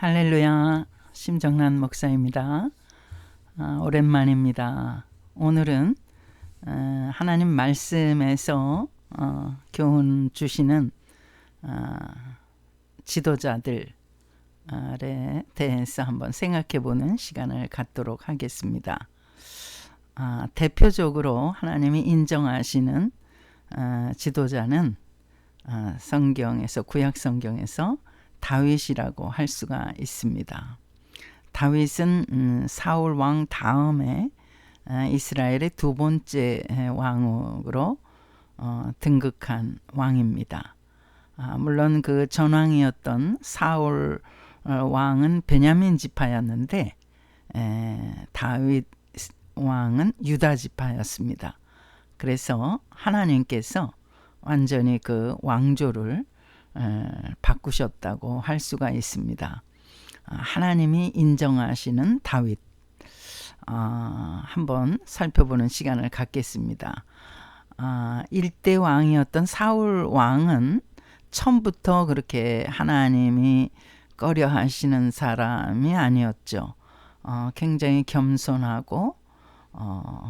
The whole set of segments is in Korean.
할렐루야, 심정란 목사입니다. 오랜만입니다. 오늘은 하나님 말씀에서 교훈 주시는 지도자들에 대해서 한번 생각해 보는 시간을 갖도록 하겠습니다. 대표적으로 하나님이 인정하시는 지도자는 성경에서, 구약 성경에서 다윗이라고 할 수가 있습니다. 다윗은 사울 왕 다음에 이스라엘의 두 번째 왕으로 등극한 왕입니다. 물론 그 전왕이었던 사울 왕은 베냐민 지파였는데 다윗 왕은 유다 지파였습니다. 그래서 하나님께서 완전히 그 왕조를 바꾸셨다고 할 수가 있습니다. 하나님이 인정하시는 다윗, 한번 살펴보는 시간을 갖겠습니다. 일대 왕이었던 사울 왕은 처음부터 그렇게 하나님이 꺼려 하시는 사람이 아니었죠. 굉장히 겸손하고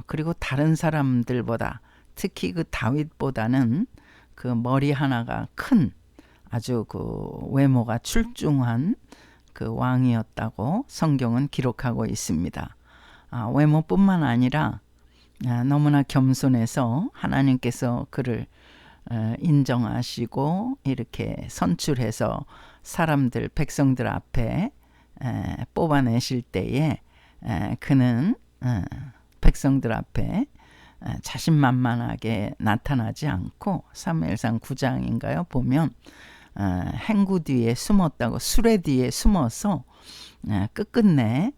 그리고 다른 사람들보다, 특히 그 다윗보다는 그 머리 하나가 큰, 아주 그 외모가 출중한 그 왕이었다고 성경은 기록하고 있습니다. 외모뿐만 아니라 너무나 겸손해서 하나님께서 그를 인정하시고 이렇게 선출해서 사람들, 백성들 앞에 뽑아내실 때에 그는 백성들 앞에 자신만만하게 나타나지 않고, 사무엘상 9장인가요? 보면 행구 뒤에 숨었다고, 수레 뒤에 숨어서 끝끝내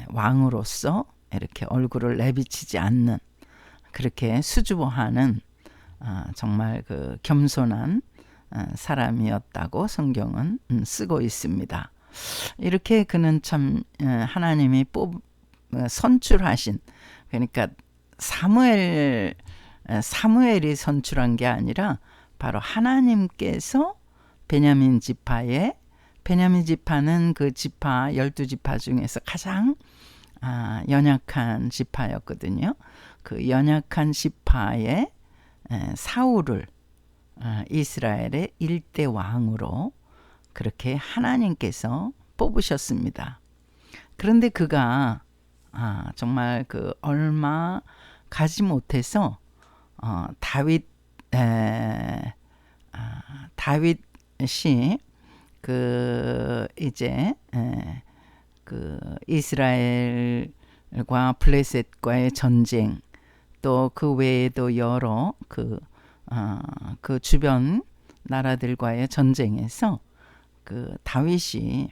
왕으로서 이렇게 얼굴을 내비치지 않는, 그렇게 수줍어하는 정말 그 겸손한 사람이었다고 성경은 쓰고 있습니다. 이렇게 그는 참 하나님이 선출하신, 그러니까 사무엘이 선출한 게 아니라 바로 하나님께서 베냐민 지파는 그 지파 12지파 중에서 가장 연약한 지파였거든요. 그 연약한 지파의 사울을 이스라엘의 일대 왕으로 그렇게 하나님께서 뽑으셨습니다. 그런데 그가 정말 그 얼마 가지 못해서 다윗이 그 이제 그 이스라엘과 블레셋과의 전쟁, 또 그 외에도 여러 그 주변 나라들과의 전쟁에서 그 다윗이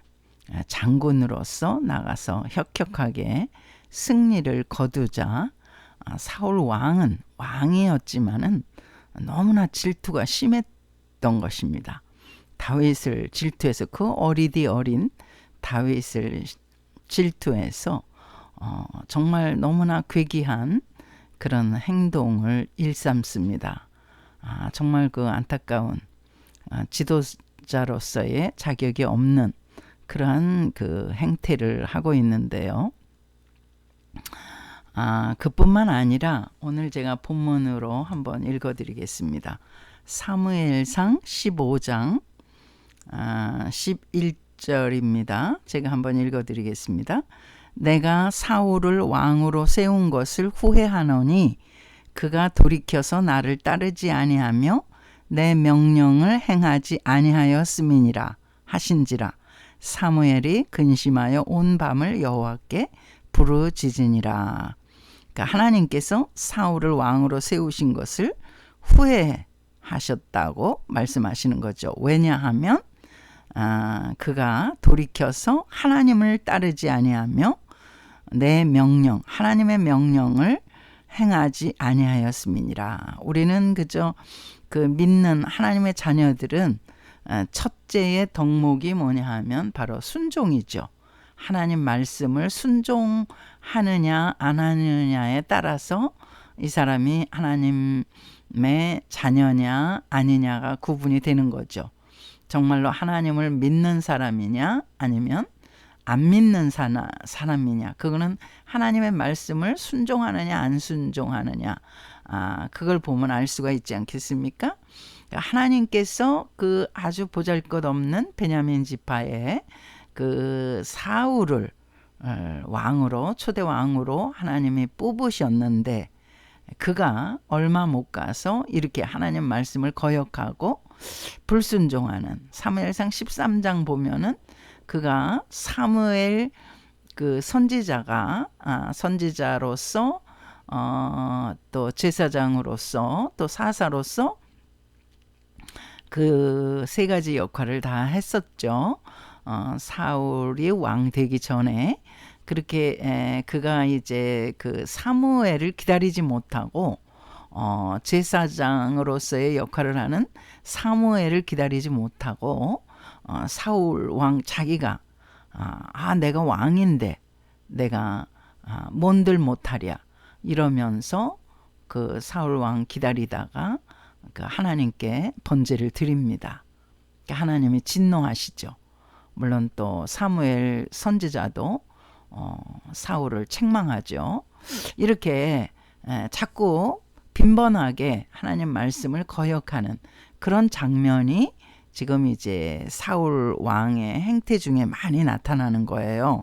장군으로서 나가서 혁혁하게 승리를 거두자 사울 왕은 왕이었지만은 너무나 질투가 심했던 것입니다. 다윗을 질투해서, 그 어리디 어린 다윗을 질투해서 정말 너무나 괴기한 그런 행동을 일삼습니다. 정말 그 안타까운 지도자로서의 자격이 없는 그러한 그 행태를 하고 있는데요. 그뿐만 아니라 오늘 제가 본문으로 한번 읽어드리겠습니다. 사무엘상 15장 11절입니다. 제가 한번 읽어드리겠습니다. 내가 사울을 왕으로 세운 것을 후회하노니 그가 돌이켜서 나를 따르지 아니하며 내 명령을 행하지 아니하였음이니라 하신지라. 사무엘이 근심하여 온 밤을 여호와께 부르짖으니라. 그러니까 하나님께서 사울을 왕으로 세우신 것을 후회하셨다고 말씀하시는 거죠. 왜냐하면 그가 돌이켜서 하나님을 따르지 아니하며 내 명령, 하나님의 명령을 행하지 아니하였음이니라. 우리는 그저 그 믿는 하나님의 자녀들은 첫째의 덕목이 뭐냐 하면 바로 순종이죠. 하나님 말씀을 순종하느냐 안 하느냐에 따라서 이 사람이 하나님의 자녀냐 아니냐가 구분이 되는 거죠. 정말로 하나님을 믿는 사람이냐 아니면 안 믿는 사람이냐, 그거는 하나님의 말씀을 순종하느냐 안 순종하느냐, 그걸 보면 알 수가 있지 않겠습니까? 하나님께서 그 아주 보잘것없는 베냐민 지파의 그 사울을 왕으로, 초대 왕으로 하나님이 뽑으셨는데 그가 얼마 못 가서 이렇게 하나님 말씀을 거역하고 불순종하는, 사무엘상 13장 보면은 그가 사무엘 그 선지자가 선지자로서 또 제사장으로서 또 사사로서 그 세 가지 역할을 다 했었죠. 사울이 왕 되기 전에 그렇게 그가 이제 그 사무엘을 기다리지 못하고 제사장으로서의 역할을 하는 사무엘을 기다리지 못하고 사울 왕 자기가 내가 왕인데 내가 뭔들 못하랴 이러면서 그 사울 왕 기다리다가 그 하나님께 번제를 드립니다. 하나님이 진노하시죠. 물론 또 사무엘 선지자도 사울을 책망하죠. 이렇게 자꾸 빈번하게 하나님 말씀을 거역하는 그런 장면이 지금 이제 사울 왕의 행태 중에 많이 나타나는 거예요.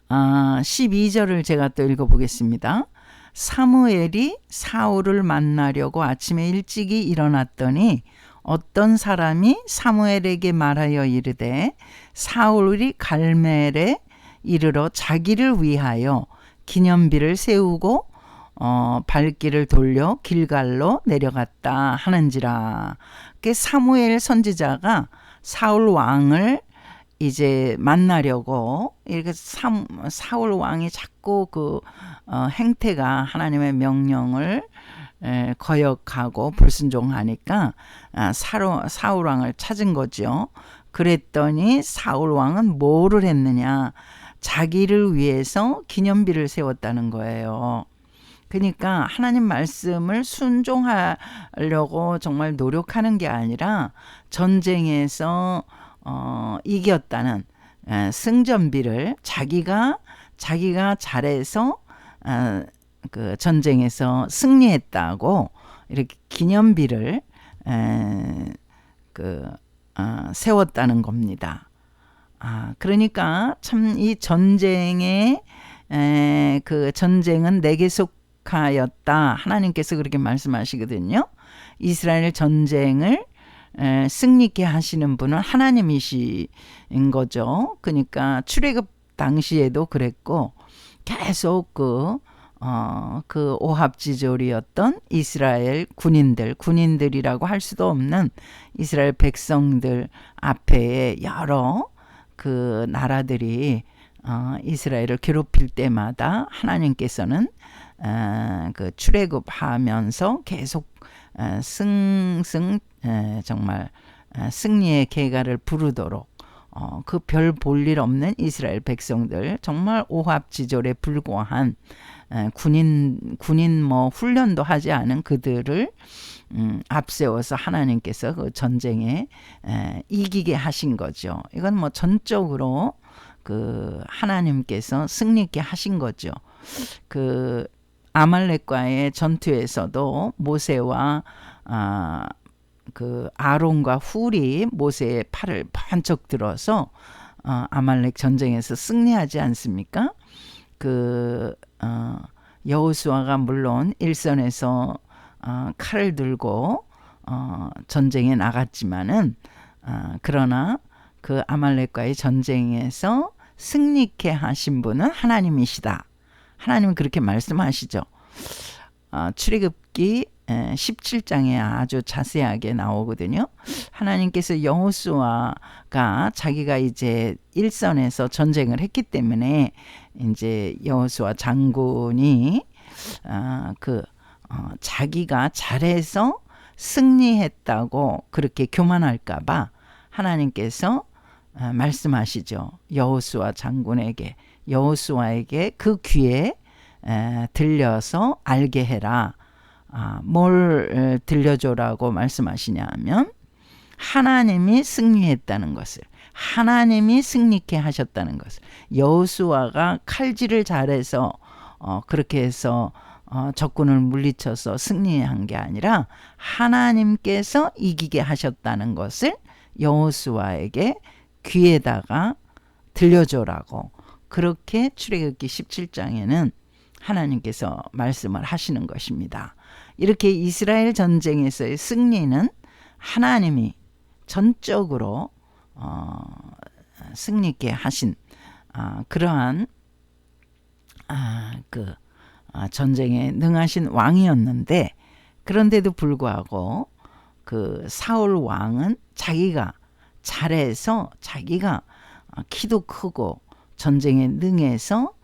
12절을 제가 또 읽어보겠습니다. 사무엘이 사울을 만나려고 아침에 일찍이 일어났더니 어떤 사람이 사무엘에게 말하여 이르되 사울이 갈멜에 이르러 자기를 위하여 기념비를 세우고 발길을 돌려 길갈로 내려갔다 하는지라. 그 사무엘 선지자가 사울 왕을 이제 만나려고 이렇게 사울 왕이 자꾸 그 행태가 하나님의 명령을 거역하고 불순종하니까 사울 왕을 찾은 거죠. 그랬더니 사울 왕은 뭐를 했느냐? 자기를 위해서 기념비를 세웠다는 거예요. 그러니까 하나님 말씀을 순종하려고 정말 노력하는 게 아니라 전쟁에서 이겼다는 승전비를 자기가 잘해서 그 전쟁에서 승리했다고 이렇게 기념비를 세웠다는 겁니다. 그러니까 참 이 전쟁의 그 전쟁은 내게 속하였다. 하나님께서 그렇게 말씀하시거든요. 이스라엘 전쟁을 승리케 하시는 분은 하나님이신 거죠. 그러니까 출애굽 당시에도 그랬고 계속 그 오합지졸이었던 이스라엘 군인들이라고 할 수도 없는 이스라엘 백성들 앞에 여러 그 나라들이 이스라엘을 괴롭힐 때마다 하나님께서는 그 출애굽하면서 계속 정말 승리의 계가를 부르도록 그 별 볼 일 없는 이스라엘 백성들, 정말 오합지졸에 불과한 군인 뭐 훈련도 하지 않은 그들을 앞세워서 하나님께서 그 전쟁에 이기게 하신 거죠. 이건 뭐 전적으로 그 하나님께서 승리케 하신 거죠. 그 아말렉과의 전투에서도 모세와 그 아론과 훌이 모세의 팔을 번쩍 들어서 아말렉 전쟁에서 승리하지 않습니까? 그 여호수아가 물론 일선에서 칼을 들고 전쟁에 나갔지만은 그러나 그 아말렉과의 전쟁에서 승리케 하신 분은 하나님이시다. 하나님은 그렇게 말씀하시죠. 출애굽기 17장에 아주 자세하게 나오거든요. 하나님께서 여호수아가 자기가 이제 일선에서 전쟁을 했기 때문에 이제 여호수아 장군이 자기가 잘해서 승리했다고 그렇게 교만할까봐 하나님께서 말씀하시죠. 여호수아 장군에게, 여호수아에게 그 귀에 들려서 알게 해라. 뭘 들려줘라고 말씀하시냐면 하나님이 승리했다는 것을, 하나님이 승리케 하셨다는 것을, 여호수아가 칼질을 잘해서 그렇게 해서 적군을 물리쳐서 승리한 게 아니라 하나님께서 이기게 하셨다는 것을 여호수아에게 귀에다가 들려줘라고, 그렇게 출애굽기 17장에는 하나님께서 말씀을 하시는 것입니다. 이렇게 이스라엘 전쟁에서의 승리는 하나님이 전적으로 승리케 하신 그러한 전쟁에 능하신 왕이었는데, 그런데도 불구하고 그 사울 왕은 자기가 잘해서, 자기가 키도 크고 전쟁에 능해서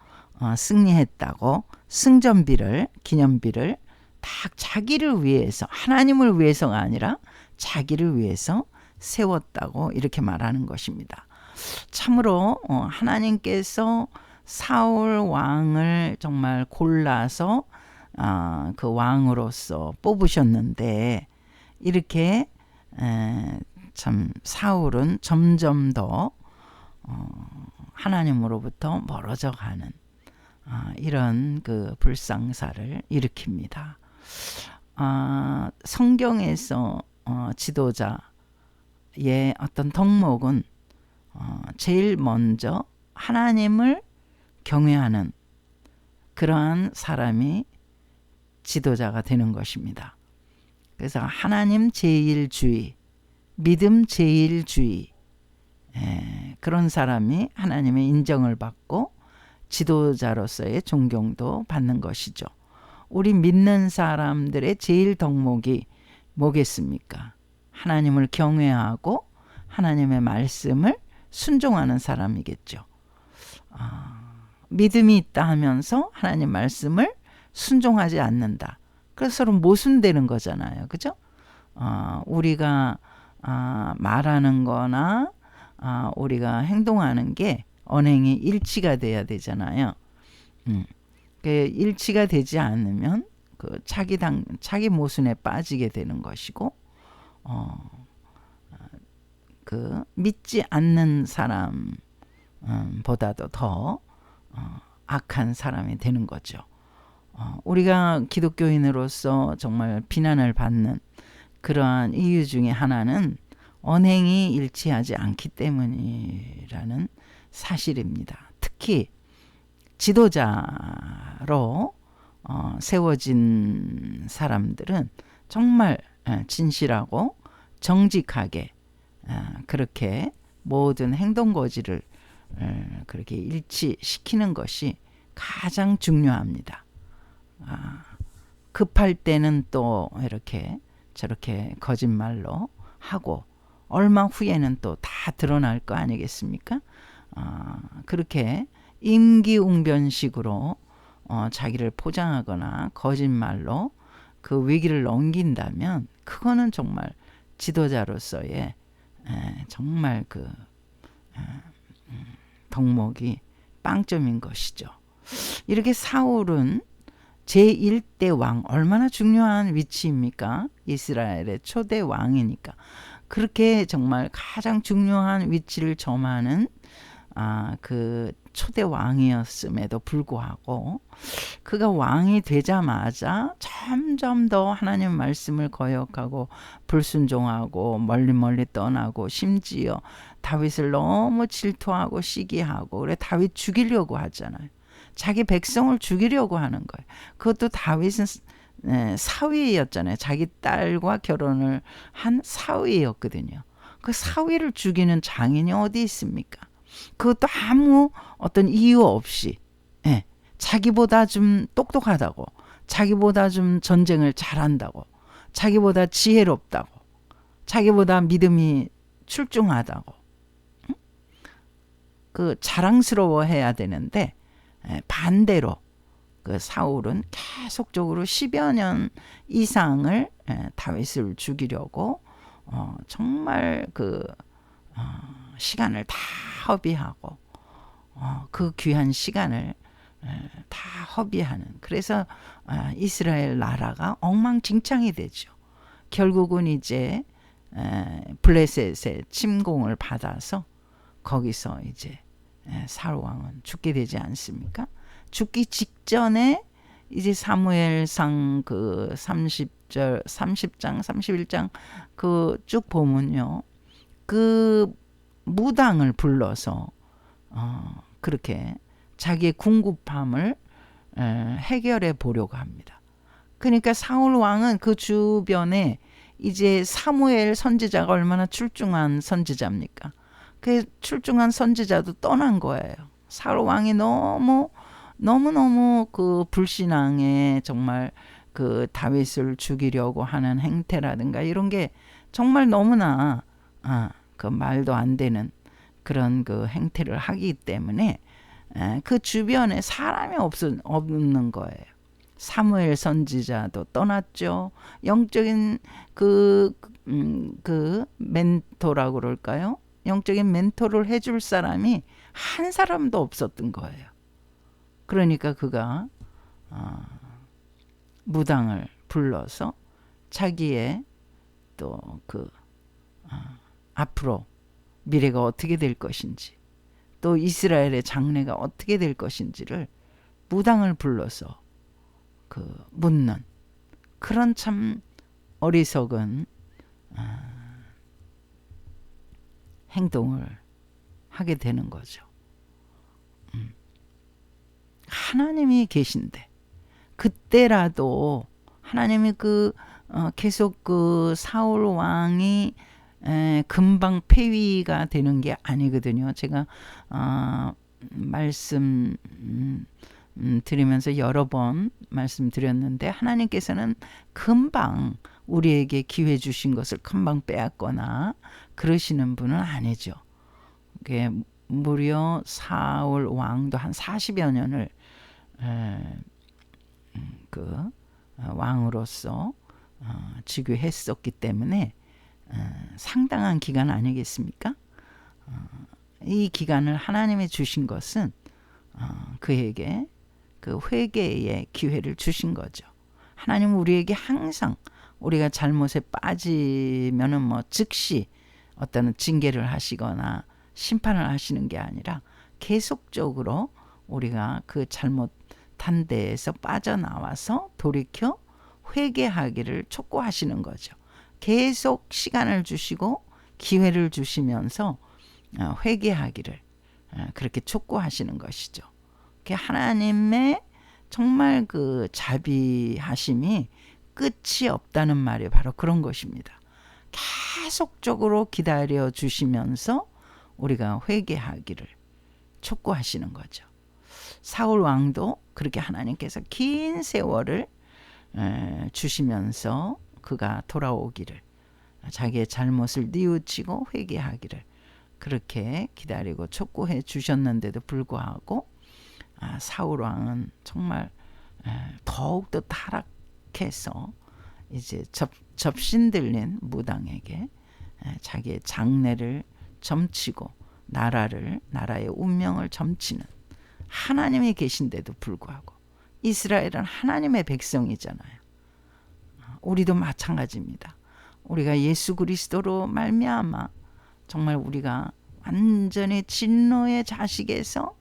승리했다고 승전비를, 기념비를 딱 자기를 위해서, 하나님을 위해서가 아니라 자기를 위해서 세웠다고 이렇게 말하는 것입니다. 참으로 하나님께서 사울 왕을 정말 골라서 그 왕으로서 뽑으셨는데, 이렇게 참 사울은 점점 더 하나님으로부터 멀어져 가는 이런 그 불상사를 일으킵니다. 성경에서 지도자의 어떤 덕목은 제일 먼저 하나님을 경외하는 그러한 사람이 지도자가 되는 것입니다. 그래서 하나님 제일주의, 믿음 제일주의, 그런 사람이 하나님의 인정을 받고 지도자로서의 존경도 받는 것이죠. 우리 믿는 사람들의 제일 덕목이 뭐겠습니까? 하나님을 경외하고 하나님의 말씀을 순종하는 사람이겠죠. 믿음이 있다 하면서 하나님 말씀을 순종하지 않는다. 그래서 서로 모순되는 거잖아요. 그죠? 우리가 말하는 거나 우리가 행동하는 게 언행이 일치가 돼야 되잖아요. 일치가 되지 않으면 그 자기 모순에 빠지게 되는 것이고, 그 믿지 않는 사람보다도 더 악한 사람이 되는 거죠. 우리가 기독교인으로서 정말 비난을 받는 그러한 이유 중에 하나는 언행이 일치하지 않기 때문이라는 사실입니다. 특히 지도자로 세워진 사람들은 정말 진실하고 정직하게 그렇게 모든 행동거지를 그렇게 일치시키는 것이 가장 중요합니다. 급할 때는 또 이렇게 저렇게 거짓말로 하고 얼마 후에는 또 다 드러날 거 아니겠습니까? 그렇게 임기응변식으로 자기를 포장하거나 거짓말로 그 위기를 넘긴다면 그거는 정말 지도자로서의 정말 그 덕목이 빵점인 것이죠. 이렇게 사울은 제1대 왕, 얼마나 중요한 위치입니까? 이스라엘의 초대 왕이니까. 그렇게 정말 가장 중요한 위치를 점하는 그 초대 왕이었음에도 불구하고 그가 왕이 되자마자 점점 더 하나님 말씀을 거역하고 불순종하고 멀리 떠나고, 심지어 다윗을 너무 질투하고 시기하고, 그래 다윗 죽이려고 하잖아요. 자기 백성을 죽이려고 하는 거예요. 그것도 다윗은 사위였잖아요. 자기 딸과 결혼을 한 사위였거든요. 그 사위를 죽이는 장인이 어디 있습니까? 그것도 아무 어떤 이유 없이 자기보다 좀 똑똑하다고, 자기보다 좀 전쟁을 잘한다고, 자기보다 지혜롭다고, 자기보다 믿음이 출중하다고 그 자랑스러워해야 되는데, 반대로 그 사울은 계속적으로 10여 년 이상을 다윗을 죽이려고 정말 그 시간을 다 허비하고 그 귀한 시간을 다 허비하는, 그래서 이스라엘 나라가 엉망진창이 되죠. 결국은 이제 블레셋의 침공을 받아서 거기서 이제 사울 왕은 죽게 되지 않습니까? 죽기 직전에 이제 사무엘상 그 30장, 31장 그 쭉 보면요. 그 무당을 불러서 그렇게 자기의 궁핍함을 해결해 보려고 합니다. 그러니까 사울 왕은 그 주변에 이제 사무엘 선지자가 얼마나 출중한 선지자입니까? 그 출중한 선지자도 떠난 거예요. 사울 왕이 너무너무 그 불신앙에 정말 그 다윗을 죽이려고 하는 행태라든가 이런 게 정말 너무나 그 말도 안 되는 그런 그 행태를 하기 때문에 그 주변에 사람이 없는 거예요. 사무엘 선지자도 떠났죠. 영적인 그 멘토라고 그럴까요? 영적인 멘토를 해줄 사람이 한 사람도 없었던 거예요. 그러니까 그가 무당을 불러서 자기의 또 그 앞으로 미래가 어떻게 될 것인지 또 이스라엘의 장래가 어떻게 될 것인지를 무당을 불러서 그 묻는 그런 참 어리석은 행동을 하게 되는 거죠. 하나님이 계신데 그때라도 하나님이 계속 그 사울 왕이 금방 폐위가 되는 게 아니거든요. 제가 말씀 드리면서 여러 번 말씀드렸는데 하나님께서는 금방 우리에게 기회 주신 것을 금방 빼앗거나 그러시는 분은 아니죠. 그게 무려 사울 왕도 한 40여 년을 그 왕으로서 즉위했었기 때문에 상당한 기간 아니겠습니까? 이 기간을 하나님이 주신 것은 그에게 그 회개의 기회를 주신 거죠. 하나님은 우리에게 항상 우리가 잘못에 빠지면은 뭐 즉시 어떤 징계를 하시거나 심판을 하시는 게 아니라 계속적으로 우리가 그 잘못한 데에서 빠져나와서 돌이켜 회개하기를 촉구하시는 거죠. 계속 시간을 주시고 기회를 주시면서 회개하기를 그렇게 촉구하시는 것이죠. 하나님의 정말 그 자비하심이 끝이 없다는 말이 바로 그런 것입니다. 계속적으로 기다려 주시면서 우리가 회개하기를 촉구하시는 거죠. 사울 왕도 그렇게 하나님께서 긴 세월을 주시면서 그가 돌아오기를 자기의 잘못을 뉘우치고 회개하기를 그렇게 기다리고 촉구해 주셨는데도 불구하고 사울 왕은 정말 더욱더 타락해서 이제 접신들린 무당에게 자기의 장래를 점치고 나라의 운명을 점치는 하나님이 계신데도 불구하고 이스라엘은 하나님의 백성이잖아요. 우리도 마찬가지입니다. 우리가 예수 그리스도로 말미암아 정말 우리가 완전히 진노의 자식에서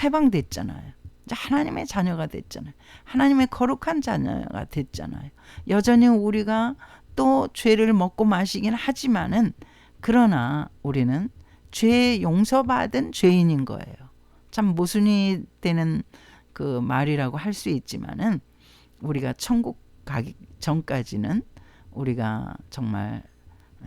해방됐잖아요. 이제 하나님의 자녀가 됐잖아요. 하나님의 거룩한 자녀가 됐잖아요. 여전히 우리가 또 죄를 먹고 마시긴 하지만은 그러나 우리는 죄 용서받은 죄인인 거예요. 참 모순이 되는 그 말이라고 할 수 있지만은 우리가 천국 가기 전까지는 우리가 정말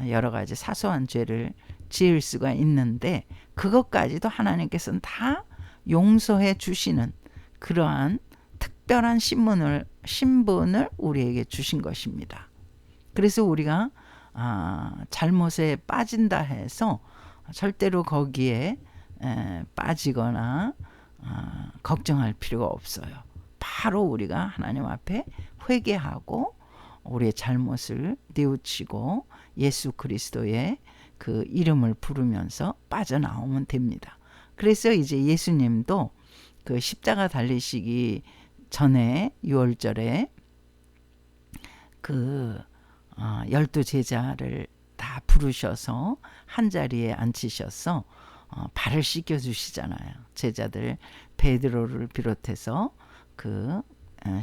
여러 가지 사소한 죄를 지을 수가 있는데 그것까지도 하나님께서는 다 용서해 주시는 그러한 특별한 신분을 우리에게 주신 것입니다. 그래서 우리가 잘못에 빠진다 해서 절대로 거기에 빠지거나 걱정할 필요가 없어요. 바로 우리가 하나님 앞에 회개하고 우리의 잘못을 뉘우치고 예수 그리스도의 그 이름을 부르면서 빠져나오면 됩니다. 그래서 이제 예수님도 그 십자가 달리시기 전에 6월절에 그 12 제자를 다 부르셔서 한 자리에 앉히셔서 발을 씻겨 주시잖아요. 제자들 베드로를 비롯해서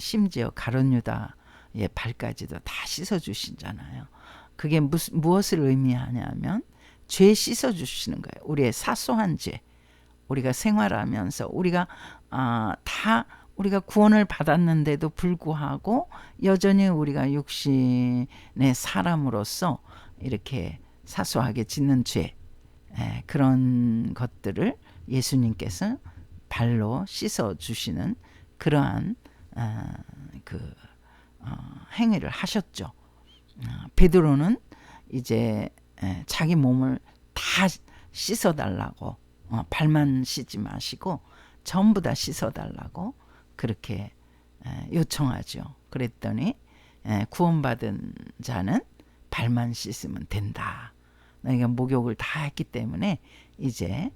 심지어 가룟 유다의 발까지도 다 씻어 주시잖아요. 그게 무엇을 의미하냐면 죄 씻어 주시는 거예요. 우리의 사소한 죄, 우리가 생활하면서 우리가 우리가 구원을 받았는데도 불구하고 여전히 우리가 육신의 사람으로서 이렇게 사소하게 짓는 죄, 그런 것들을 예수님께서 발로 씻어 주시는 그러한 행위를 하셨죠. 베드로는 이제 자기 몸을 다 씻어 달라고, 발만 씻지 마시고 전부 다 씻어 달라고 그렇게 요청하죠. 그랬더니 구원받은 자는 발만 씻으면 된다. 너희가 목욕을 다 했기 때문에 이제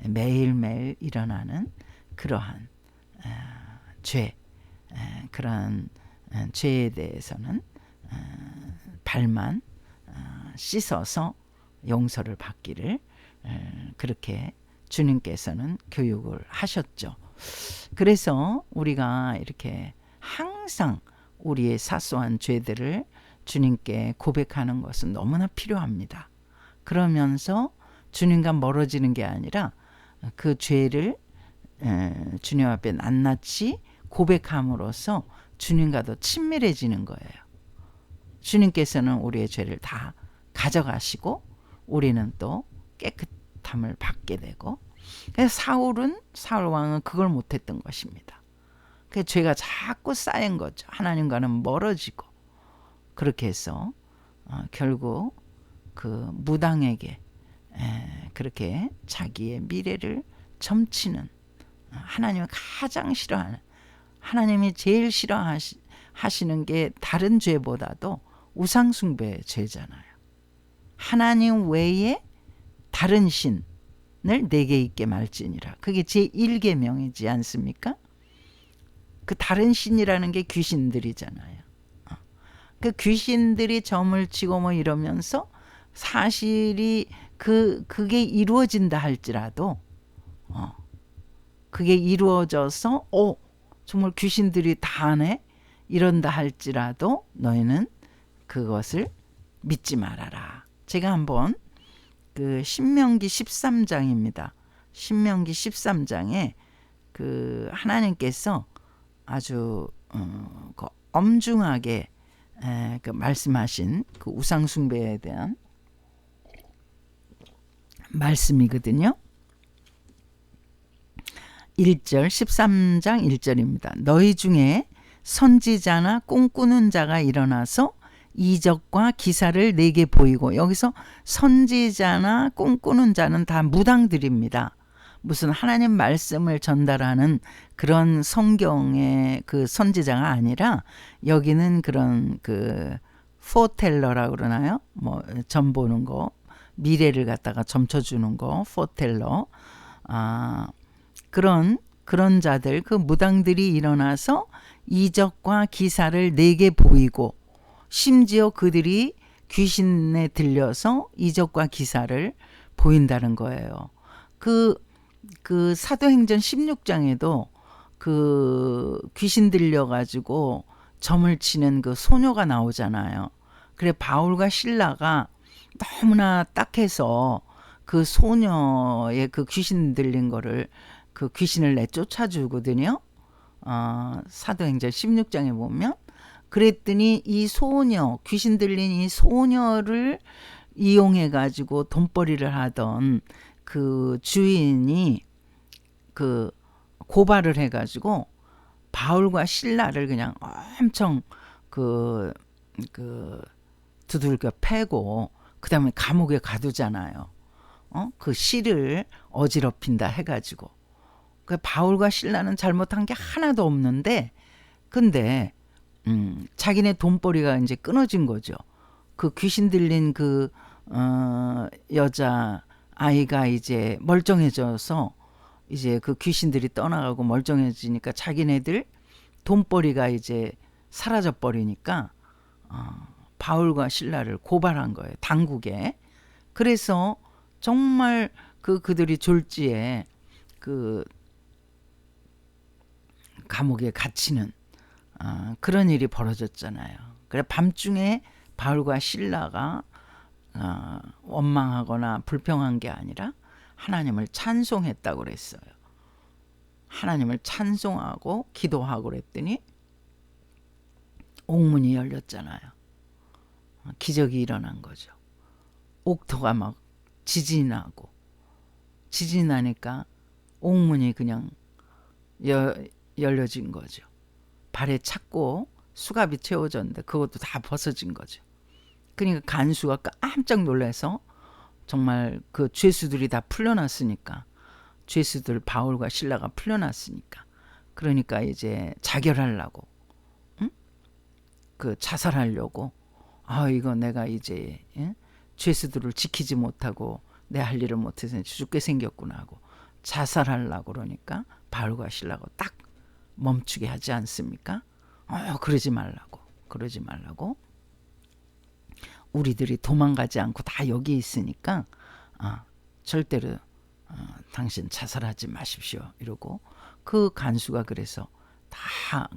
매일매일 일어나는 그러한 죄, 그러한 죄에 대해서는 발만 씻어서 용서를 받기를 그렇게 주님께서는 교육을 하셨죠. 그래서 우리가 이렇게 항상 우리의 사소한 죄들을 주님께 고백하는 것은 너무나 필요합니다. 그러면서 주님과 멀어지는 게 아니라 그 죄를 주님 앞에 낱낱이 고백함으로써 주님과 더 친밀해지는 거예요. 주님께서는 우리의 죄를 다 가져가시고 우리는 또 깨끗함을 받게 되고, 그래서 사울 왕은 그걸 못했던 것입니다. 그 죄가 자꾸 쌓인 거죠. 하나님과는 멀어지고, 그렇게 해서 결국 그 무당에게 그렇게 자기의 미래를 점치는, 하나님이 가장 싫어하는, 하나님이 제일 싫어하시는 게 다른 죄보다도 우상숭배의 죄잖아요. 하나님 외에 다른 신을 내게 있게 말지니라. 그게 제1계명이지 않습니까? 그 다른 신이라는 게 귀신들이잖아요. 그 귀신들이 점을 치고 뭐 이러면서 사실이 그게 이루어진다 할지라도 그게 이루어져서 정말 귀신들이 다 하네 이런다 할지라도 너희는 그것을 믿지 말아라. 제가 한번 그 신명기 13장입니다. 신명기 13장에 그 하나님께서 아주 엄중하게 그 말씀하신 그 우상 숭배에 대한 말씀이거든요. 1절 13장 1절입니다. 너희 중에 선지자나 꿈꾸는 자가 일어나서 이적과 기사를 내게 보이고, 여기서 선지자나 꿈꾸는 자는 다 무당들입니다. 무슨 하나님 말씀을 전달하는 그런 성경의 그 선지자가 아니라 여기는 그런 그 포텔러라고 그러나요? 뭐 점 보는 거, 미래를 갖다가 점쳐주는 거, 포텔러. 그런 자들, 그 무당들이 일어나서 이적과 기사를 내게 보이고, 심지어 그들이 귀신에 들려서 이적과 기사를 보인다는 거예요. 그 사도행전 16장에도 그 귀신 들려가지고 점을 치는 그 소녀가 나오잖아요. 그래 바울과 실라가 너무나 딱해서 그 소녀의 그 귀신 들린 거를, 그 귀신을 내쫓아 주거든요. 사도행전 16장에 보면. 그랬더니 이 소녀, 귀신 들린 이 소녀를 이용해 가지고 돈벌이를 하던 그 주인이 그 고발을 해 가지고 바울과 실라를 그냥 엄청 두들겨 패고 그다음에 감옥에 가두잖아요. 그 시를 어지럽힌다 해가지고. 그 바울과 실라는 잘못한 게 하나도 없는데, 근데 자기네 돈벌이가 이제 끊어진 거죠. 그 귀신 들린 그 여자 아이가 이제 멀쩡해져서 이제 그 귀신들이 떠나가고 멀쩡해지니까 자기네들 돈벌이가 이제 사라져 버리니까 바울과 신라를 고발한 거예요. 당국에. 그래서 정말 그들이 졸지에 그 감옥에 갇히는 그런 일이 벌어졌잖아요. 그래 밤중에 바울과 신라가 원망하거나 불평한 게 아니라 하나님을 찬송했다고 그랬어요. 하나님을 찬송하고 기도하고 그랬더니 옥문이 열렸잖아요. 기적이 일어난 거죠. 옥토가 막 지진이 나고, 지진이 나니까 옥문이 그냥 열려진 거죠. 발에 찼고 수갑이 채워졌는데 그것도 다 벗어진 거죠. 그러니까 간수가 깜짝 놀라서 정말 그 죄수들이 다 풀려났으니까, 죄수들 바울과 신라가 풀려났으니까, 그러니까 이제 자결하려고, 응? 그 자살하려고, 이거 내가 이제 죄수들을 지키지 못하고 내 할 일을 못해서 죽게 생겼구나 하고 자살하려고 그러니까 바울과 신라가 딱 멈추게 하지 않습니까? 그러지 말라고. 우리들이 도망가지 않고 다 여기 있으니까 절대로 당신 자살하지 마십시오 이러고, 그 간수가 그래서 다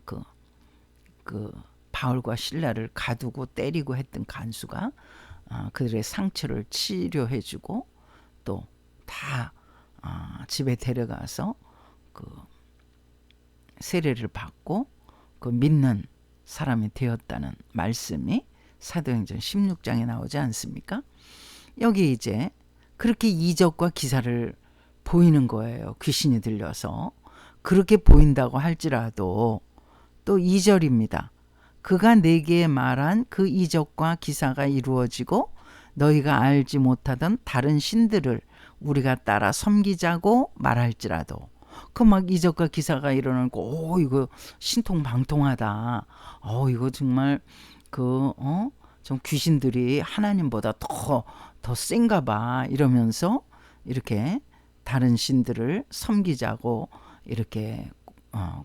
그 바울과 신라를 가두고 때리고 했던 간수가 그들의 상처를 치료해주고 또 다 집에 데려가서 그 세례를 받고 그 믿는 사람이 되었다는 말씀이 사도행전 16장에 나오지 않습니까? 여기 이제 그렇게 이적과 기사를 보이는 거예요. 귀신이 들려서. 그렇게 보인다고 할지라도 또 2절입니다. 그가 내게 말한 그 이적과 기사가 이루어지고 너희가 알지 못하던 다른 신들을 우리가 따라 섬기자고 말할지라도, 그 막 이적과 기사가 일어나고 이거 신통방통하다. 이거 정말 좀 귀신들이 하나님보다 더 센가 봐 이러면서 이렇게 다른 신들을 섬기자고 이렇게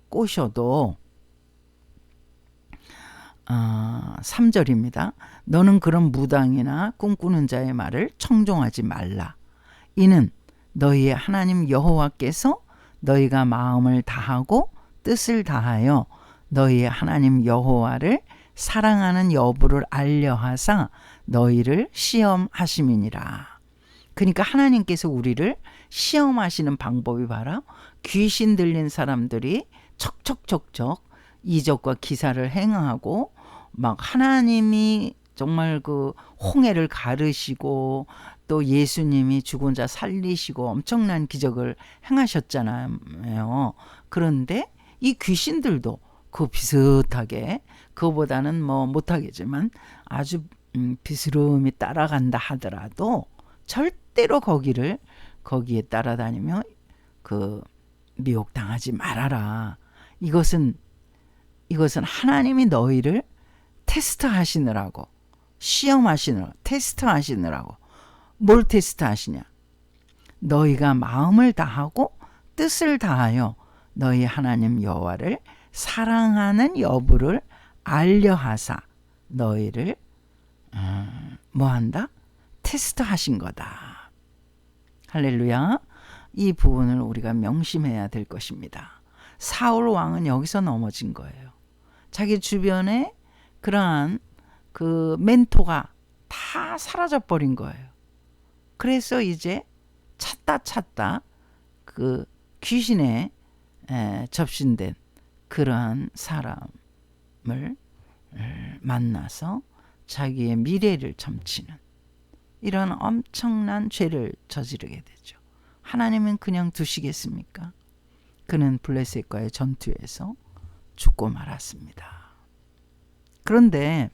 꼬셔도 3절입니다. 너는 그런 무당이나 꿈꾸는 자의 말을 청종하지 말라. 이는 너희의 하나님 여호와께서 너희가 마음을 다하고 뜻을 다하여 너희의 하나님 여호와를 사랑하는 여부를 알려하사 너희를 시험하심이니라. 그러니까 하나님께서 우리를 시험하시는 방법이 바로 귀신 들린 사람들이 척척척척 이적과 기사를 행하고 막 하나님이 정말 그 홍해를 가르시고 또 예수님이 죽은 자 살리시고 엄청난 기적을 행하셨잖아요. 그런데 이 귀신들도 그 비슷하게, 그거보다는 뭐 못하겠지만 아주 비스름히 따라간다 하더라도 절대로 거기에 따라다니며 그 미혹당하지 말아라. 이것은 하나님이 너희를 테스트하시느라고, 테스트하시느라고. 뭘 테스트하시냐? 너희가 마음을 다하고 뜻을 다하여 너희 하나님 여호와를 사랑하는 여부를 알려하사 너희를 뭐한다? 테스트하신 거다. 할렐루야. 이 부분을 우리가 명심해야 될 것입니다. 사울 왕은 여기서 넘어진 거예요. 자기 주변에 그러한 그 멘토가 다 사라져 버린 거예요. 그래서 이제 찾다 그 귀신에 접신된 그러한 사람을 만나서 자기의 미래를 점치는 이런 엄청난 죄를 저지르게 되죠. 하나님은 그냥 두시겠습니까? 그는 블레셋과의 전투에서 죽고 말았습니다. 그런데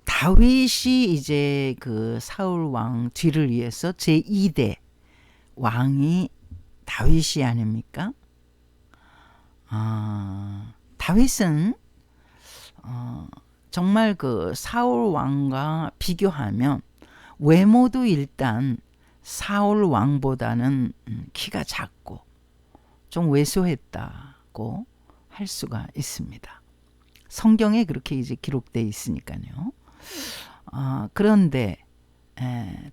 다윗이 이제 그 사울 왕 뒤를 이어서 제2대 왕이 다윗이 아닙니까? 다윗은 정말 그 사울 왕과 비교하면 외모도 일단 사울 왕보다는 키가 작고 좀 왜소했다고 할 수가 있습니다. 성경에 그렇게 이제 기록돼 있으니까요. 그런데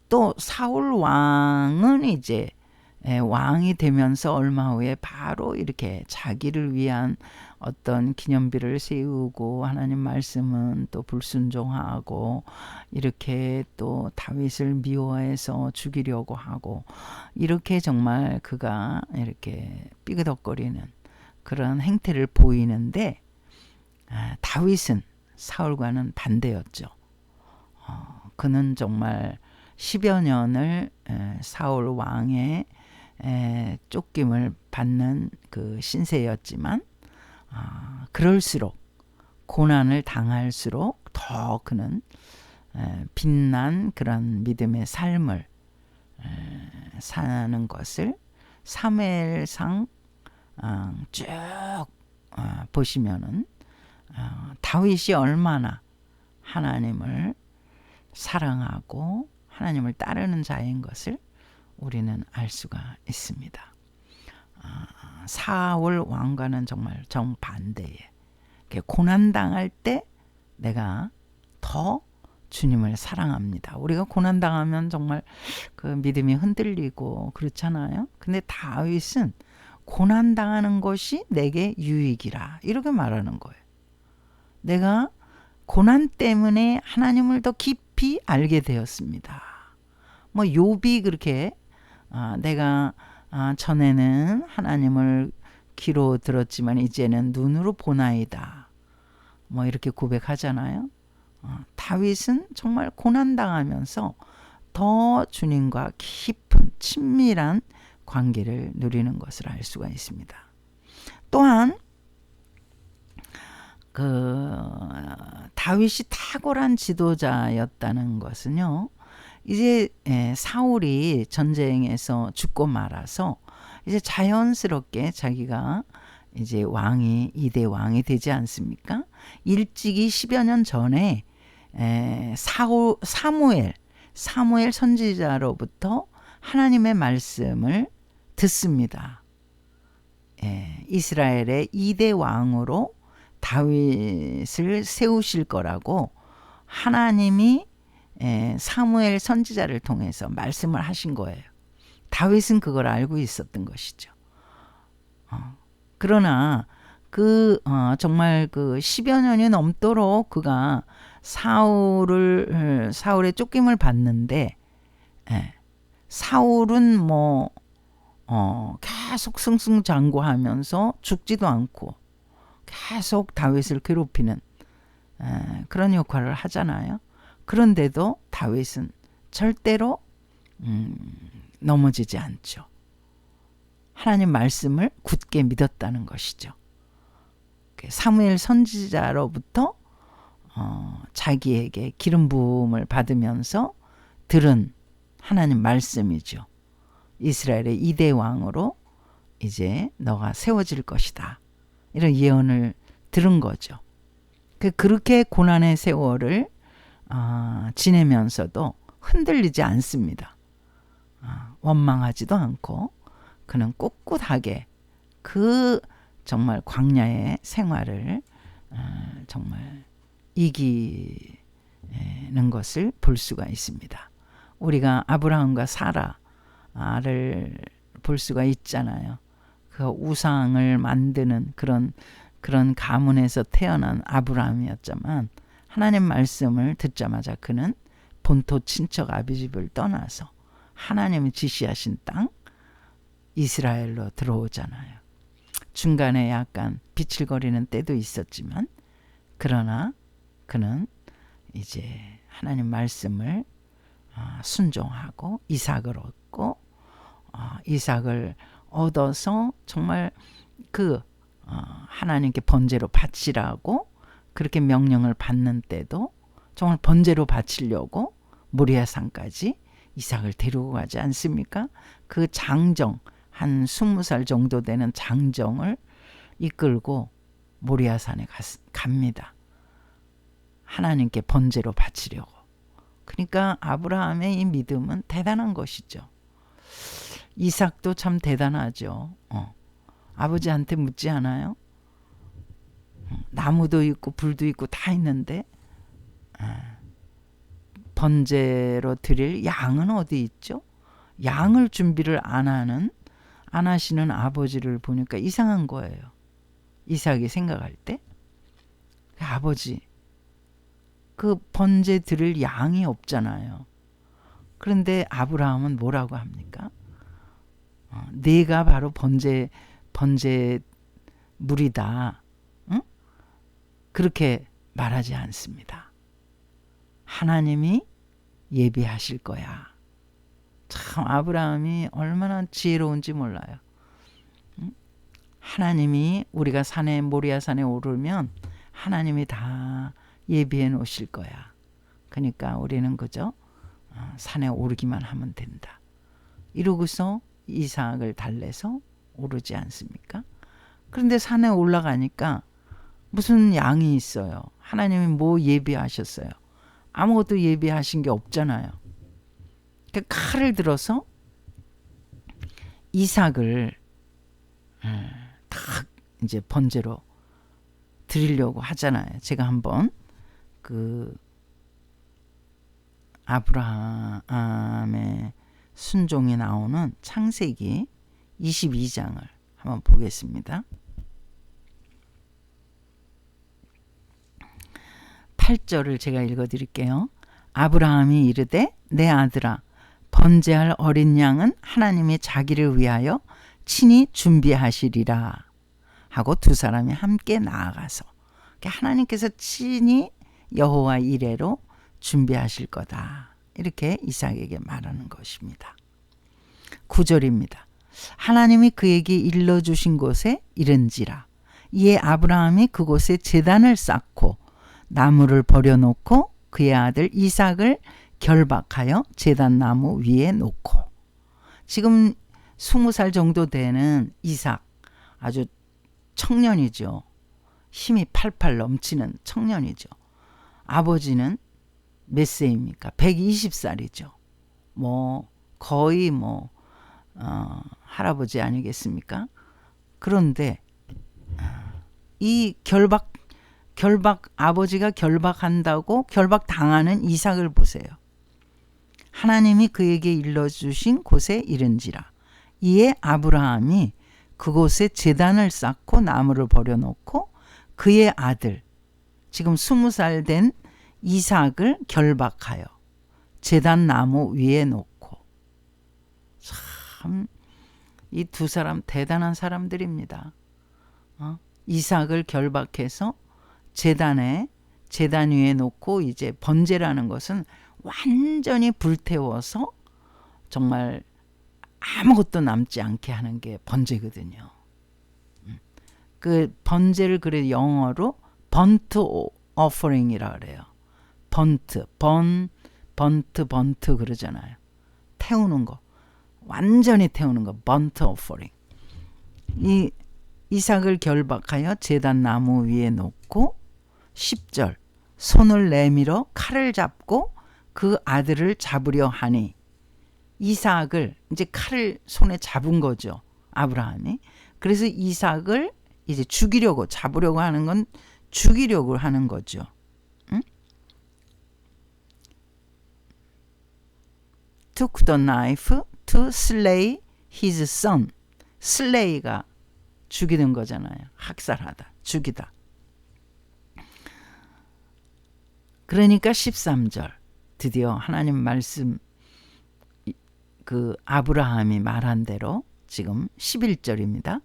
또 사울 왕은 이제 왕이 되면서 얼마 후에 바로 이렇게 자기를 위한 어떤 기념비를 세우고 하나님 말씀은 또 불순종하고 이렇게 또 다윗을 미워해서 죽이려고 하고 이렇게 정말 그가 이렇게 삐그덕거리는 그런 행태를 보이는데 다윗은 사울과는 반대였죠. 그는 정말 10여 년을 사울 왕의 쫓김을 받는 그 신세였지만 그럴수록 고난을 당할수록 더 그는 빛난 그런 믿음의 삶을 사는 것을 사무엘상 쭉 보시면은 다윗이 얼마나 하나님을 사랑하고 하나님을 따르는 자인 것을 우리는 알 수가 있습니다. 사울 왕과는 정말 정반대에 고난당할 때 내가 더 주님을 사랑합니다. 우리가 고난당하면 정말 그 믿음이 흔들리고 그렇잖아요. 근데 다윗은 고난당하는 것이 내게 유익이라 이렇게 말하는 거예요. 내가 고난 때문에 하나님을 더 깊이 알게 되었습니다. 뭐 욥이 그렇게 내가 전에는 하나님을 귀로 들었지만 이제는 눈으로 보나이다. 뭐 이렇게 고백하잖아요. 다윗은 정말 고난당하면서 더 주님과 깊은 친밀한 관계를 누리는 것을 알 수가 있습니다. 또한 다윗이 탁월한 지도자였다는 것은요. 이제 사울이 전쟁에서 죽고 말아서 이제 자연스럽게 자기가 이제 왕이 2대 왕이 되지 않습니까? 일찍이 10여 년 전에 사무엘 선지자로부터 하나님의 말씀을 듣습니다. 이스라엘의 2대 왕으로 다윗을 세우실 거라고 하나님이 사무엘 선지자를 통해서 말씀을 하신 거예요. 다윗은 그걸 알고 있었던 것이죠. 그러나 정말 그 10여 년이 넘도록 그가 사울의 쫓김을 받는데 사울은 뭐 계속 승승장구하면서 죽지도 않고 계속 다윗을 괴롭히는 그런 역할을 하잖아요. 그런데도 다윗은 절대로 넘어지지 않죠. 하나님 말씀을 굳게 믿었다는 것이죠. 사무엘 선지자로부터 자기에게 기름 부음을 받으면서 들은 하나님 말씀이죠. 이스라엘의 2대 왕으로 이제 너가 세워질 것이다. 이런 예언을 들은 거죠. 그렇게 고난의 세월을 지내면서도 흔들리지 않습니다. 원망하지도 않고 그는 꿋꿋하게 그 정말 광야의 생활을 정말 이기는 것을 볼 수가 있습니다. 우리가 아브라함과 사라를 볼 수가 있잖아요. 그 우상을 만드는 그런 가문에서 태어난 아브라함이었지만 하나님 말씀을 듣자마자 그는 본토 친척 아비집을 떠나서 하나님이 지시하신 땅 이스라엘로 들어오잖아요. 중간에 약간 비칠거리는 때도 있었지만 그러나 그는 이제 하나님 말씀을 순종하고 이삭을 얻고 이삭을 얻어서 정말 하나님께 번제로 바치라고 그렇게 명령을 받는 때도 정말 번제로 바치려고 모리아산까지 이삭을 데리고 가지 않습니까? 그 장정 한 20살 정도 되는 장정을 이끌고 모리아산에 갑니다. 하나님께 번제로 바치려고. 그러니까 아브라함의 이 믿음은 대단한 것이죠. 이삭도 참 대단하죠. 아버지한테 묻지 않아요? 나무도 있고 불도 있고 다 있는데 번제로 드릴 양은 어디 있죠? 양을 준비를 안 하시는 아버지를 보니까 이상한 거예요. 이삭이 생각할 때 아버지 그 번제 드릴 양이 없잖아요. 그런데 아브라함은 뭐라고 합니까? 네가 바로 번제 물이다. 응? 그렇게 말하지 않습니다. 하나님이 예비하실 거야. 참 아브라함이 얼마나 지혜로운지 몰라요. 응? 하나님이 우리가 모리아 산에 오르면 하나님이 다 예비해 놓으실 거야. 그러니까 우리는 그저 산에 오르기만 하면 된다. 이러고서 이삭을 달래서 오르지 않습니까? 그런데 산에 올라가니까 무슨 양이 있어요. 하나님이 뭐 예비하셨어요? 아무것도 예비하신 게 없잖아요. 그러니까 칼을 들어서 이삭을 딱 이제 번제로 드리려고 하잖아요. 제가 한번 그 아브라함의 순종이 나오는 창세기 22장을 한번 보겠습니다. 8절을 제가 읽어드릴게요. 아브라함이 이르되 내 아들아 번제할 어린 양은 하나님이 자기를 위하여 친히 준비하시리라 하고 두 사람이 함께 나아가서 하나님께서 친히 여호와 이레로 준비하실 거다. 이렇게 이삭에게 말하는 것입니다. 9절입니다. 하나님이 그에게 일러주신 곳에 이른지라. 이에 아브라함이 그곳에 제단을 쌓고 나무를 버려놓고 그의 아들 이삭을 결박하여 제단 나무 위에 놓고. 지금 20살 정도 되는 이삭, 아주 청년이죠. 힘이 팔팔 넘치는 청년이죠. 아버지는 몇 세입니까? 120살이죠. 거의 할아버지 아니겠습니까? 그런데 이 아버지가 결박한다고 결박당하는 이삭을 보세요. 하나님이 그에게 일러주신 곳에 이른지라. 이에 아브라함이 그곳에 제단을 쌓고 나무를 버려놓고 그의 아들, 지금 20살 된 이삭을 결박하여 제단 나무 위에 놓고. 참 이 두 사람 대단한 사람들입니다. 이삭을 결박해서 제단 위에 놓고 이제 번제라는 것은 완전히 불태워서 정말 아무것도 남지 않게 하는 게 번제거든요. 그 번제를 그래 영어로 번트 오퍼링이라 그래요. 번트 그러잖아요. 태우는 거, 완전히 태우는 거, 번트 오퍼링. 이 이삭을 결박하여 제단 나무 위에 놓고 10절 손을 내밀어 칼을 잡고 그 아들을 잡으려 하니. 이삭을 이제 칼을 손에 잡은 거죠. 아브라함이. 그래서 이삭을 이제 잡으려고 하는 건 죽이려고 하는 거죠. 응? Took the knife to slay his son. slay가 죽이는 거잖아요. 학살하다, 죽이다. 그러니까 13절 드디어 하나님 말씀 그 아브라함이 말한 대로 지금 11절입니다.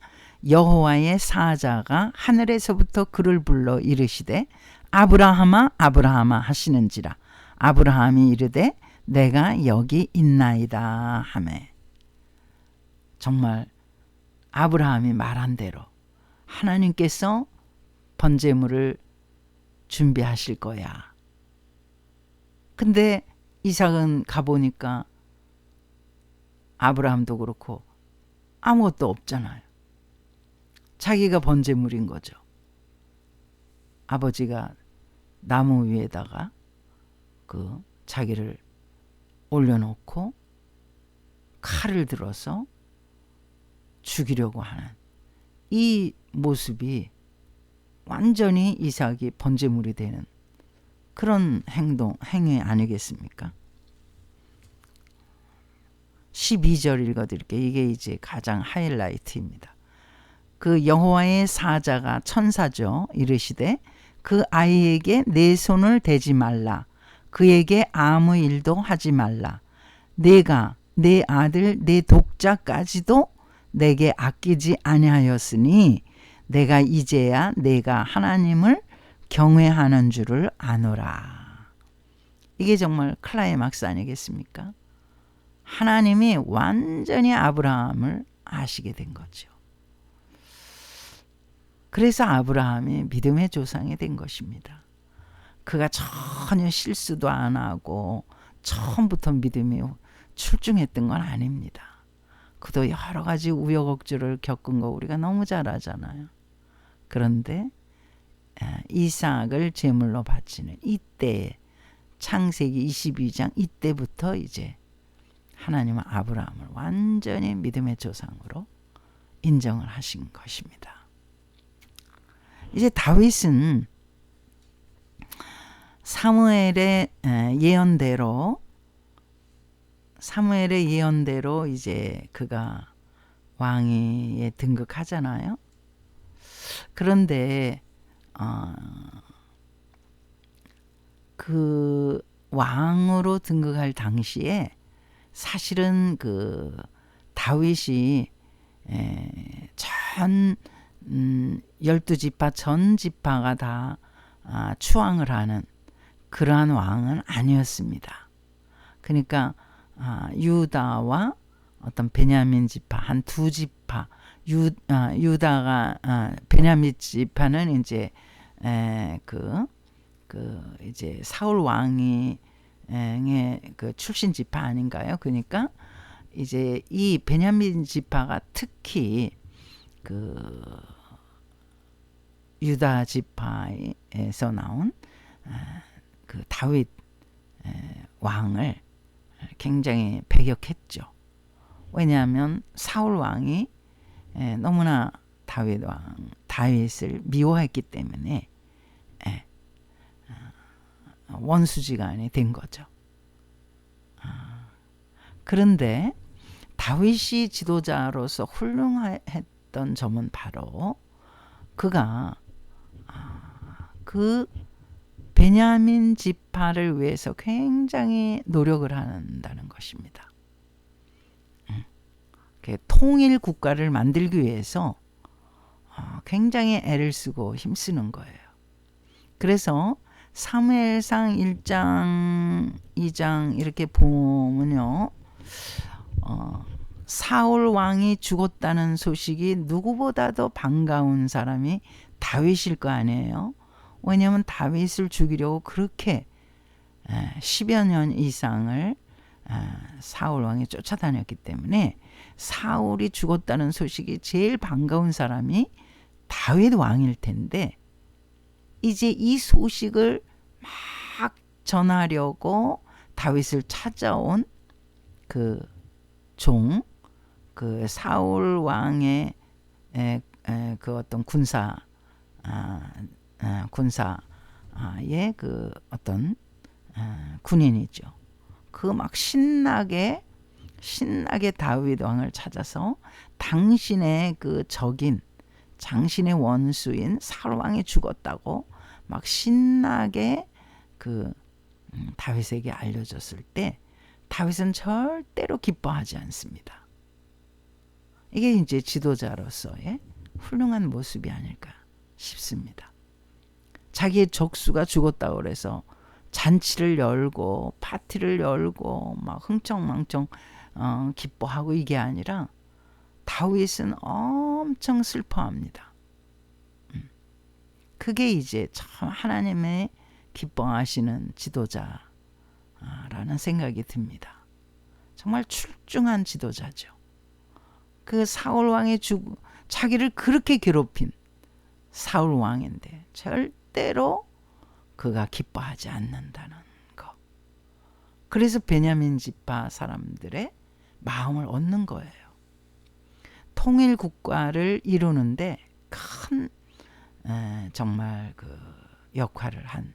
여호와의 사자가 하늘에서부터 그를 불러 이르시되 아브라함아 아브라함아 하시는지라. 아브라함이 이르되 내가 여기 있나이다 하매. 정말 아브라함이 말한 대로 하나님께서 번제물을 준비하실 거야. 근데 이삭은 가보니까 아브라함도 그렇고 아무것도 없잖아요. 자기가 번제물인 거죠. 아버지가 나무 위에다가 그 자기를 올려놓고 칼을 들어서 죽이려고 하는 이 모습이 완전히 이삭이 번제물이 되는 그런 행위 아니겠습니까? 12절 읽어드릴게요. 이게 이제 가장 하이라이트입니다. 그 여호와의 사자가 천사죠. 이르시되 그 아이에게 내 손을 대지 말라. 그에게 아무 일도 하지 말라. 내가 내 아들 내 독자까지도 내게 아끼지 아니하였으니 내가 이제야 내가 하나님을 경외하는 줄을 아노라. 이게 정말 클라이막스 아니겠습니까? 하나님이 완전히 아브라함을 아시게 된 거죠. 그래서 아브라함이 믿음의 조상이 된 것입니다. 그가 전혀 실수도 안 하고 처음부터 믿음이 출중했던 건 아닙니다. 그도 여러 가지 우여곡절을 겪은 거 우리가 너무 잘 알잖아요. 그런데 이삭을 제물로 바치는 이때 창세기 22장 이때부터 이제 하나님은 아브라함을 완전히 믿음의 조상으로 인정을 하신 것입니다. 이제 다윗은 사무엘의 예언대로 이제 그가 왕위에 등극하잖아요. 그런데 그 왕으로 등극할 당시에 사실은 그 다윗이 전 12지파 전 지파가 다 추앙을 하는 그러한 왕은 아니었습니다. 그러니까 유다와 어떤 베냐민 지파 한 두 지파 유다가 베냐민 지파는 이제 이제 사울 왕이 그 출신 지파 아닌가요? 그러니까 이제 이 베냐민 지파가 특히 그 유다 지파에서 나온 그 다윗 왕을 굉장히 배격했죠. 왜냐하면 사울 왕이 너무나 다윗을 미워했기 때문에 원수지간이 된 거죠. 그런데 다윗이 지도자로서 훌륭했던 점은 바로 그가 그 베냐민 지파를 위해서 굉장히 노력을 한다는 것입니다. 통일 국가를 만들기 위해서 굉장히 애를 쓰고 힘쓰는 거예요. 그래서 사무엘상 1장, 2장 이렇게 보면요. 사울 왕이 죽었다는 소식이 누구보다도 반가운 사람이 다윗일 거 아니에요. 왜냐하면 다윗을 죽이려고 그렇게 10여 년 이상을 사울 왕이 쫓아다녔기 때문에 사울이 죽었다는 소식이 제일 반가운 사람이 다윗 왕일 텐데 이제 이 소식을 막 전하려고 다윗을 찾아온 그 종, 그 사울 왕의 그 어떤 군사의 그 어떤 군인이죠. 그 막 신나게 다윗 왕을 찾아서 당신의 그 적인 당신의 원수인 사울 왕이 죽었다고 막 신나게 그 다윗에게 알려줬을 때 다윗은 절대로 기뻐하지 않습니다. 이게 이제 지도자로서의 훌륭한 모습이 아닐까 싶습니다. 자기의 적수가 죽었다고 그래서 잔치를 열고 파티를 열고 막 흥청망청 기뻐하고 이게 아니라 다윗은 엄청 슬퍼합니다. 그게 이제 참 하나님의 기뻐하시는 지도자라는 생각이 듭니다. 정말 출중한 지도자죠. 그 사울 왕의 자기를 그렇게 괴롭힌 사울 왕인데 절대로 그가 기뻐하지 않는다는 거. 그래서 베냐민 지파 사람들의 마음을 얻는 거예요. 통일 국가를 이루는데 큰 정말 그 역할을 한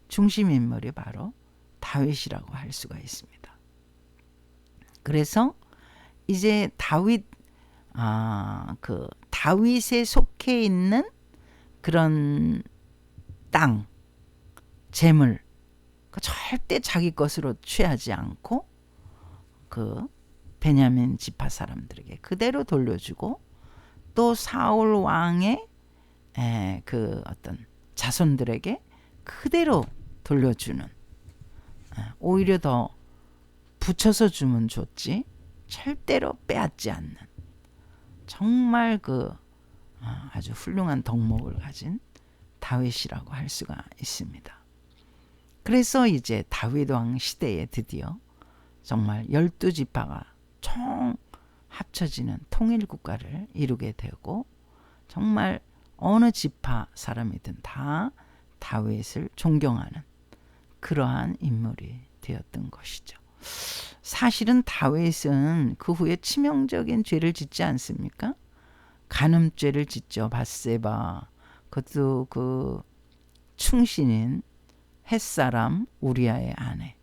중심 인물이 바로 다윗이라고 할 수가 있습니다. 그래서 이제 그 다윗에 속해 있는 그런 땅, 재물, 절대 자기 것으로 취하지 않고 그 베냐민 지파 사람들에게 그대로 돌려주고, 또 사울 왕의 그 어떤 자손들에게 그대로 돌려주는, 오히려 더 붙여서 주면 좋지 절대로 빼앗지 않는, 정말 그 아주 훌륭한 덕목을 가진 다윗이라고 할 수가 있습니다. 그래서 이제 다윗 왕 시대에 드디어 정말 12지파가 총 합쳐지는 통일 국가를 이루게 되고, 정말 어느 지파 사람이든 다 다윗을 존경하는 그러한 인물이 되었던 것이죠. 사실은 다윗은 그 후에 치명적인 죄를 짓지 않습니까? 간음죄를 짓죠. 밧세바, 그것도 그 충신인 햇사람 우리아의 아내.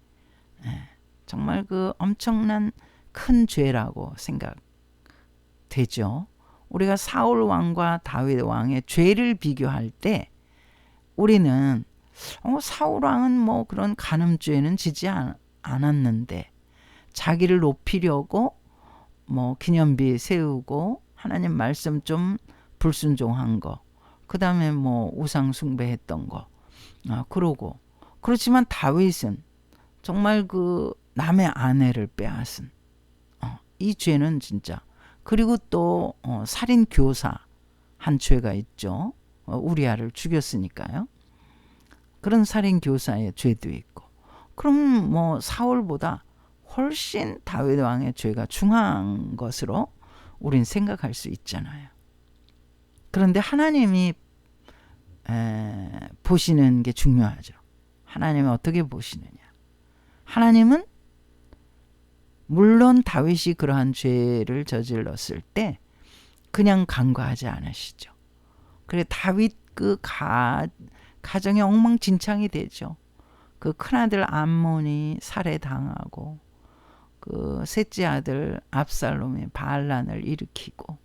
정말 그 엄청난 큰 죄라고 생각되죠. 우리가 사울 왕과 다윗 왕의 죄를 비교할 때 우리는 사울 왕은 뭐 그런 간음죄는 지지 않았는데, 자기를 높이려고 뭐 기념비 세우고 하나님 말씀 좀 불순종한 거, 그 다음에 뭐 우상 숭배했던 거, 그러고, 그렇지만 다윗은 정말 그 남의 아내를 빼앗은 이 죄는 진짜, 그리고 또 살인 교사 한 죄가 있죠. 우리아를 죽였으니까요. 그런 살인 교사의 죄도 있고, 그럼 뭐 사울보다 훨씬 다윗 왕의 죄가 중한 것으로 우린 생각할 수 있잖아요. 그런데 하나님이 보시는 게 중요하죠. 하나님은 어떻게 보시느냐. 하나님은 물론 다윗이 그러한 죄를 저질렀을 때 그냥 간과하지 않으시죠. 그래 다윗 그 가정이 엉망진창이 되죠. 그 큰아들 암몬이 살해당하고, 그 셋째 아들 압살롬이 반란을 일으키고,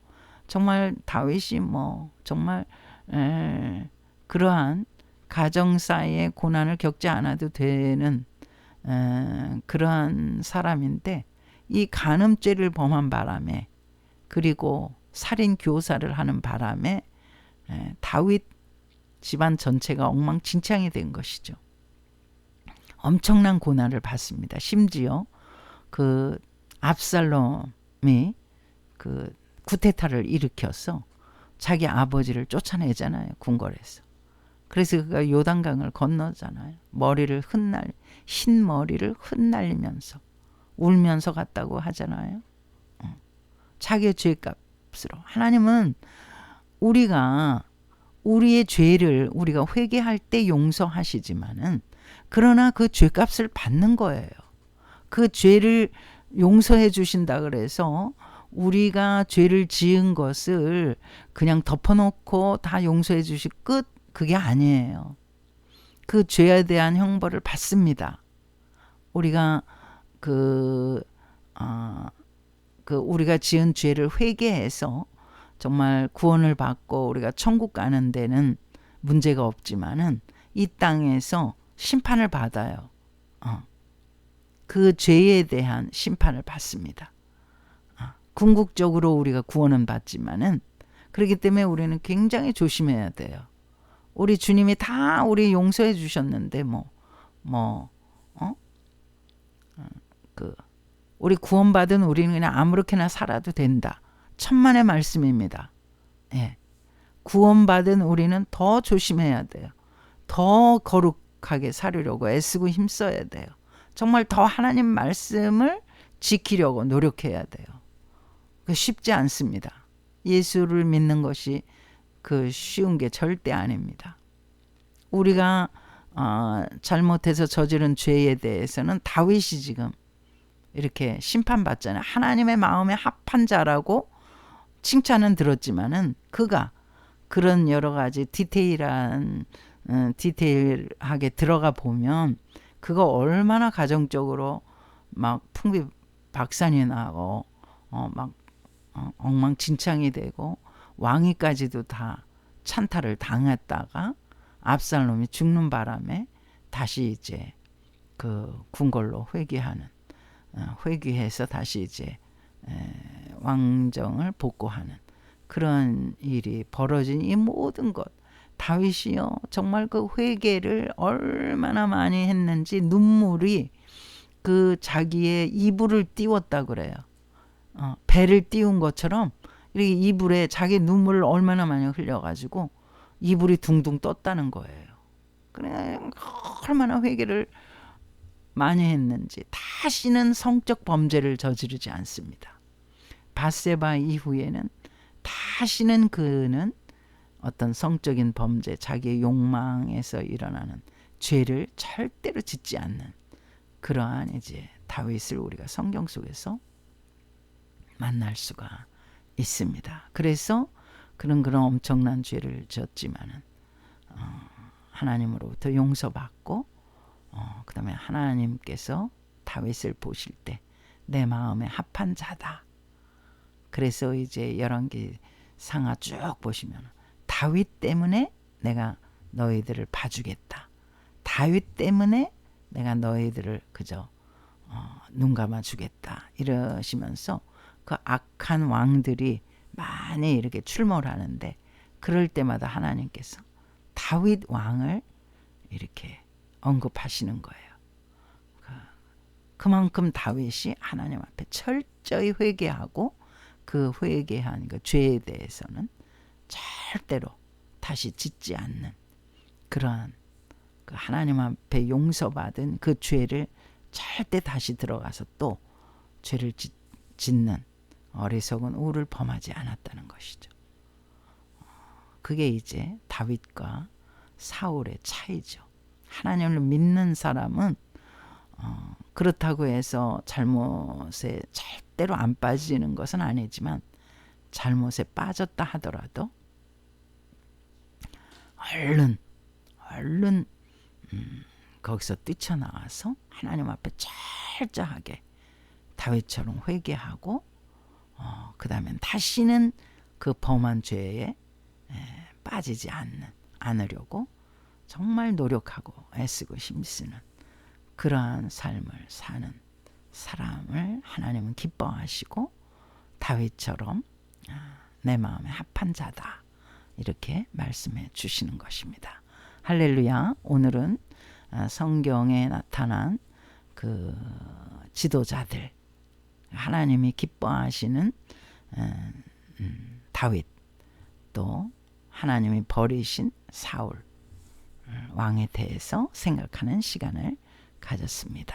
정말 다윗이 뭐 정말 그러한 가정사이의 고난을 겪지 않아도 되는 그러한 사람인데, 이 간음죄를 범한 바람에, 그리고 살인 교사를 하는 바람에 다윗 집안 전체가 엉망진창이 된 것이죠. 엄청난 고난을 받습니다. 심지어 그 압살롬이 그 쿠데타를 일으켜서 자기 아버지를 쫓아내잖아요. 궁궐에서. 그래서 그가 요단강을 건너잖아요. 흰 머리를 흩날리면서 울면서 갔다고 하잖아요. 자기의 죄값으로. 하나님은 우리가 우리의 죄를 우리가 회개할 때 용서하시지만은, 그러나 그 죄값을 받는 거예요. 그 죄를 용서해 주신다 그래서 우리가 죄를 지은 것을 그냥 덮어놓고 다 용서해 주시 끝, 그게 아니에요. 그 죄에 대한 형벌을 받습니다. 우리가 우리가 지은 죄를 회개해서 정말 구원을 받고 우리가 천국 가는 데는 문제가 없지만은, 이 땅에서 심판을 받아요. 그 죄에 대한 심판을 받습니다. 궁극적으로 우리가 구원은 받지만은, 그렇기 때문에 우리는 굉장히 조심해야 돼요. 우리 주님이 다 우리 용서해 주셨는데 우리 구원받은 우리는 그냥 아무렇게나 살아도 된다. 천만의 말씀입니다. 예. 구원받은 우리는 더 조심해야 돼요. 더 거룩하게 살으려고 애쓰고 힘써야 돼요. 정말 더 하나님 말씀을 지키려고 노력해야 돼요. 쉽지 않습니다. 예수를 믿는 것이 쉬운 게 절대 아닙니다. 우리가 잘못해서 저지른 죄에 대해서는 다윗이 지금 이렇게 심판받잖아요. 하나님의 마음에 합한 자라고 칭찬은 들었지만은, 그가 그런 여러 가지 디테일하게 들어가 보면 그거 얼마나 가정적으로 막 풍비박산이 나고 막 엉망진창이 되고 왕위까지도 다 찬탈을 당했다가 압살롬이 죽는 바람에 다시 이제 그 궁궐로 회귀해서 다시 이제 왕정을 복구하는 그런 일이 벌어진 이 모든 것, 다윗이요 정말 그 회개를 얼마나 많이 했는지 눈물이 그 자기의 이불을 띄웠다 그래요. 배를 띄운 것처럼 이렇게 이불에 자기 눈물을 얼마나 많이 흘려가지고 이불이 둥둥 떴다는 거예요. 그래 얼마나 회개를 많이 했는지 다시는 성적 범죄를 저지르지 않습니다. 밧세바 이후에는 다시는 그는 어떤 성적인 범죄, 자기의 욕망에서 일어나는 죄를 절대로 짓지 않는 그러한 이제 다윗을 우리가 성경 속에서 만날 수가 있습니다. 그래서 그런 엄청난 죄를 졌지만은 하나님으로부터 용서받고 그 다음에 하나님께서 다윗을 보실 때 내 마음에 합한 자다. 그래서 이제 열왕기 상하 쭉 보시면 다윗 때문에 내가 너희들을 봐주겠다. 다윗 때문에 내가 너희들을 그저 눈 감아주겠다. 이러시면서 그 악한 왕들이 많이 이렇게 출몰 하는데 그럴 때마다 하나님께서 다윗 왕을 이렇게 언급하시는 거예요. 그만큼 다윗이 하나님 앞에 철저히 회개하고 그 회개한 그 죄에 대해서는 절대로 다시 짓지 않는 그러한 그 하나님 앞에 용서받은 그 죄를 절대 다시 들어가서 또 죄를 짓는 어리석은 우를 범하지 않았다는 것이죠. 그게 이제 다윗과 사울의 차이죠. 하나님을 믿는 사람은 그렇다고 해서 잘못에 절대로 안 빠지는 것은 아니지만 잘못에 빠졌다 하더라도 얼른 거기서 뛰쳐나와서 하나님 앞에 철저하게 다윗처럼 회개하고 그 다음에 다시는 그 범한 죄에 빠지지 않으려고 정말 노력하고 애쓰고 힘쓰는 그러한 삶을 사는 사람을 하나님은 기뻐하시고 다윗처럼 내 마음에 합한 자다 이렇게 말씀해 주시는 것입니다. 할렐루야. 오늘은 성경에 나타난 그 지도자들 하나님이 기뻐하시는 다윗 또 하나님이 버리신 사울 왕에 대해서 생각하는 시간을 가졌습니다.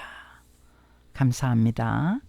감사합니다.